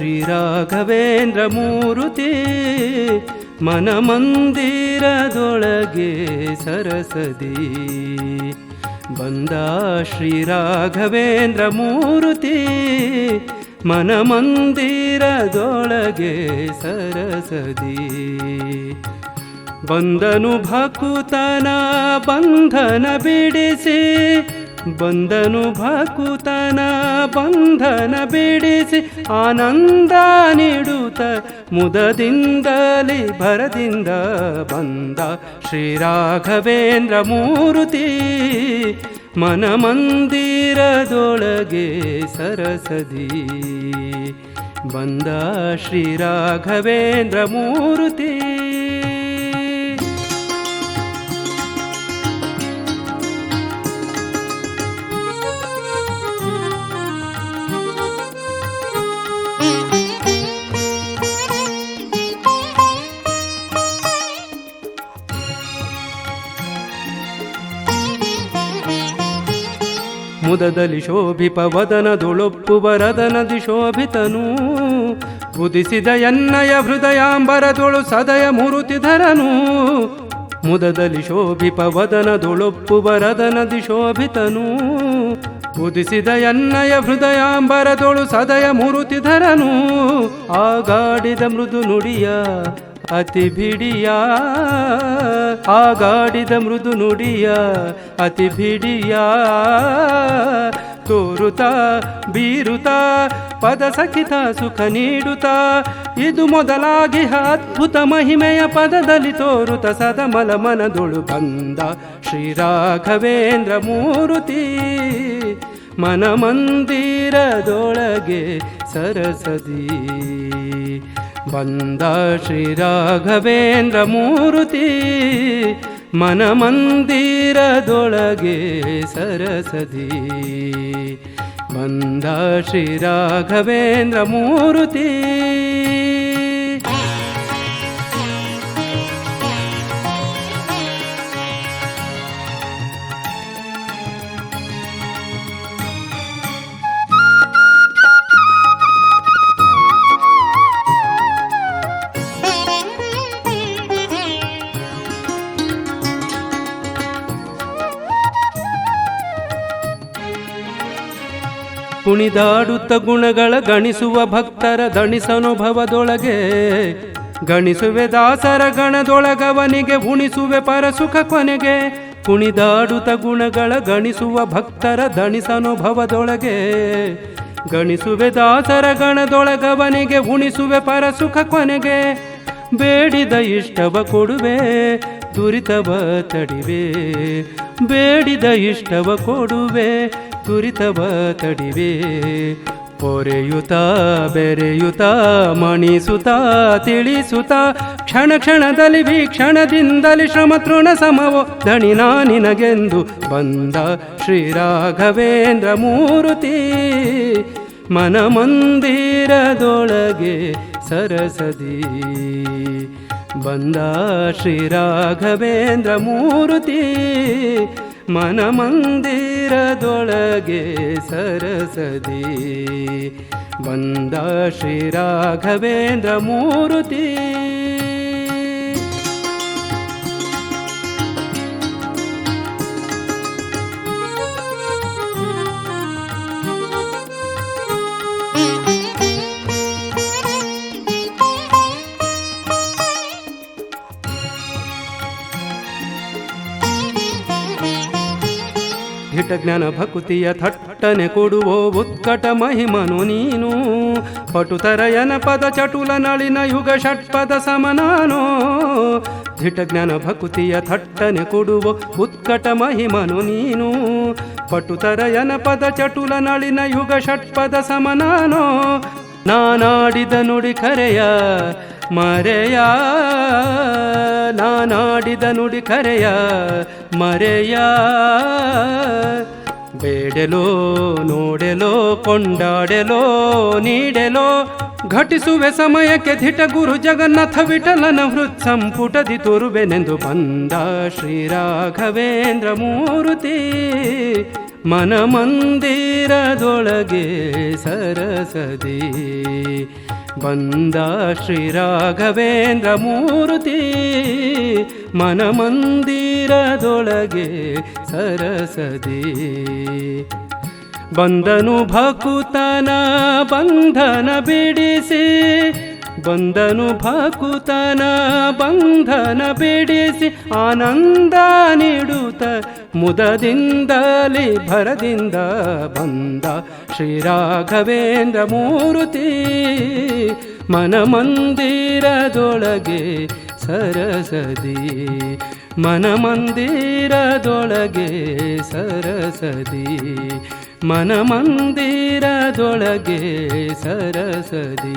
ಶ್ರೀರಾಘವೇಂದ್ರ ಮೂರುತಿ ಮನಮಂದಿರದೊಳಗೆ ಸರಸದಿ ಬಂದ ಶ್ರೀರಾಘವೇಂದ್ರ ಮೂರುತಿ ಮನಮಂದಿರದೊಳಗೆ ಸರಸದಿ ಬಂದನು ಭಕುತನ ಬಂಧನ ಬಿಡಿಸಿ ಬಂದನು ಭಕುತನ ಬಂಧನ ಬಿಡಿಸಿ ಆನಂದ ನೀಡುತ್ತ ಮುದದಿಂದಲಿ ಭರದಿಂದ ಬಂದ ಶ್ರೀರಾಘವೇಂದ್ರ ಮೂರುತಿ ಮನಮಂದಿರದೊಳಗೆ ಸರಸದಿ ಬಂದ ಶ್ರೀರಾಘವೇಂದ್ರ ಮೂರುತಿ ಮುದದಲ್ಲಿ ಶೋಭಿಪ ವದನದೊಳೊಪ್ಪುವ ರದನದಿ ಶೋಭಿತನು ಉದಿಸಿದ ಎನ್ನಯ ಹೃದಯಾಂಬರದೊಳು ಸದಯ ಮೂರುತಿಧರನು ಮುದದಲ್ಲಿ ಶೋಭಿಪ ವದನದೊಳೊಪ್ಪುವ ರದನದಿ ಶೋಭಿತನು ಉದಿಸಿದ ಎನ್ನಯ ಹೃದಯಾಂಬರದೊಳು ಸದಯ ಮೂರುತಿಧರನು ಆಗಾಡಿದ ಮೃದು ನುಡಿಯ ಅತಿ ಬಿಡಿಯ ಆಗಾಡಿದ ಮೃದು ನುಡಿಯ ಅತಿ ಬಿಡಿಯ ತೋರುತ ಬೀರುತ ಪದ ಸಖಿತ ಸುಖ ನೀಡುತ್ತ ಇದು ಮೊದಲಾಗಿ ಅದ್ಭುತ ಮಹಿಮೆಯ ಪದದಲ್ಲಿ ತೋರುತ ಸದಮಲ ಮನದೊಳು ಬಂದ ಶ್ರೀರಾಘವೇಂದ್ರ ಮೂರುತಿ ಮನಮಂದಿರದೊಳಗೆ ಸರಸದಿ ಬಂದ ಶ್ರೀರಾಘವೇಂದ್ರ ಮೂರುತಿ ಮನಮಂದಿರದೊಳಗೆ ಸರಸದಿ ಬಂದ ಶ್ರೀರಾಘವೇಂದ್ರ ಮೂರುತಿ ಕುಣಿದಾಡುತ್ತ ಗುಣಗಳ ಗಣಿಸುವ ಭಕ್ತರ ದಣಿಸನುಭವದೊಳಗೆ ಗಣಿಸುವೆ ದಾಸರ ಗಣದೊಳಗವನಿಗೆ ಉಣಿಸುವೆ ಪರಸುಖ ಕೊನೆಗೆ ಕುಣಿದಾಡುತ್ತ ಗುಣಗಳ ಗಣಿಸುವ ಭಕ್ತರ ದಣಿಸನುಭವದೊಳಗೆ ಗಣಿಸುವೆ ದಾಸರ ಗಣದೊಳಗವನಿಗೆ ಉಣಿಸುವೆ ಪರಸುಖ ಕೊನೆಗೆ ಬೇಡಿದ ಇಷ್ಟವ ಕೊಡುವೆ ದುರಿತವ ತಡಿವೆ ಬೇಡಿದ ಇಷ್ಟವ ಕೊಡುವೆ ದುರಿತವ ತಡಿವೆ ಪೊರೆಯುತ ಬೆರೆಯುತ ಮಣಿಸುತ್ತ ತಿಳಿಸುತ್ತ ಕ್ಷಣ ಕ್ಷಣದಲ್ಲಿ ವೀಕ್ಷಣದಿಂದಲಿ ಶ್ರಮ ತೃಣ ಸಮವೋ ದಣಿ ನಿನಗೆಂದು ಬಂದ ಶ್ರೀರಾಘವೇಂದ್ರ ಮೂರುತಿ ಮನಮಂದಿರದೊಳಗೆ ಸರಸದಿ ಬಂದ ಶ್ರೀರಾಘವೇಂದ್ರ ಮೂರುತಿ ಮನಮಂದಿರದೊಳಗೆ ಸರಸದಿ ಬಂದ ಶ್ರೀರಾಘವೇಂದ್ರ ಮೂರುತಿ ಘಟಜ್ಞಾನ ಭಕುತಿಯ ಥಟ್ಟನೆ ಕೊಡುವೋ ಉತ್ಕಟ ಮಹಿಮನು ನೀನು ಪಟುತರಯನ ಪದ ಚಟುಲ ನಳಿನ ಯುಗ ಷಟ್ಪದ ಸಮನಾನೋ ಘಟಜ್ಞಾನ ಭಕುತಿಯ ಥಟ್ಟನೆ ಕೊಡುವೋ ಉತ್ಕಟ ಮಹಿಮನು ನೀನು ಪಟುತರಯನ ಪದ ಚಟುಲ ನಳಿನ ಯುಗ ಷಟ್ಪದ ಸಮನಾನೋ ನಾನಾಡಿದ ನುಡಿ ಕರೆಯ ಮರೆಯ ನಾನಾಡಿದ ನುಡಿ ಕರೆಯ ಮರೆಯ ಬೇಡೆಲೋ ನೋಡೆಲೋ ಕೊಂಡಾಡೆಲೋ ನೀಡೆಲೋ ಘಟಿಸುವೆ ಸಮಯಕ್ಕೆ ಧಿಟ ಗುರು ಜಗನ್ನಾಥ ವಿಠಲನ ಹೃತ್ ಸಂಪುಟದಿ ತೋರುವೆನೆಂದು ಬಂದ ಶ್ರೀ ರಾಘವೇಂದ್ರ ಮೂರ್ತಿ ಮನ ಮಂದಿರದೊಳಗೆ ಸರಸದಿ ಬಂದ ಶ್ರೀ ರಾಘವೇಂದ್ರ ಮೂರ್ತಿ ಮನ ಮಂದಿರದೊಳಗೆ ಸರಸದಿ ಬಂದನು ಭಕುತನ ಬಂಧನ ಬಿಡಿಸಿ ಬಂದನು ಭಕುತನ ಬಂಧನ ಬಿಡಿಸಿ ಆನಂದ ನೀಡುತ್ತ ಮುದದಿಂದಲೇ ಭರದಿಂದ ಬಂದ ಶ್ರೀ ರಾಘವೇಂದ್ರ ಮೂರ್ತಿ ಮನ ಮಂದಿರದೊಳಗೆ ಸರಸದಿ ಮನ ಮಂದಿರದೊಳಗೆ ಸರಸದಿ ಮನ ಮಂದಿರದೊಳಗೆ ಸರಸದಿ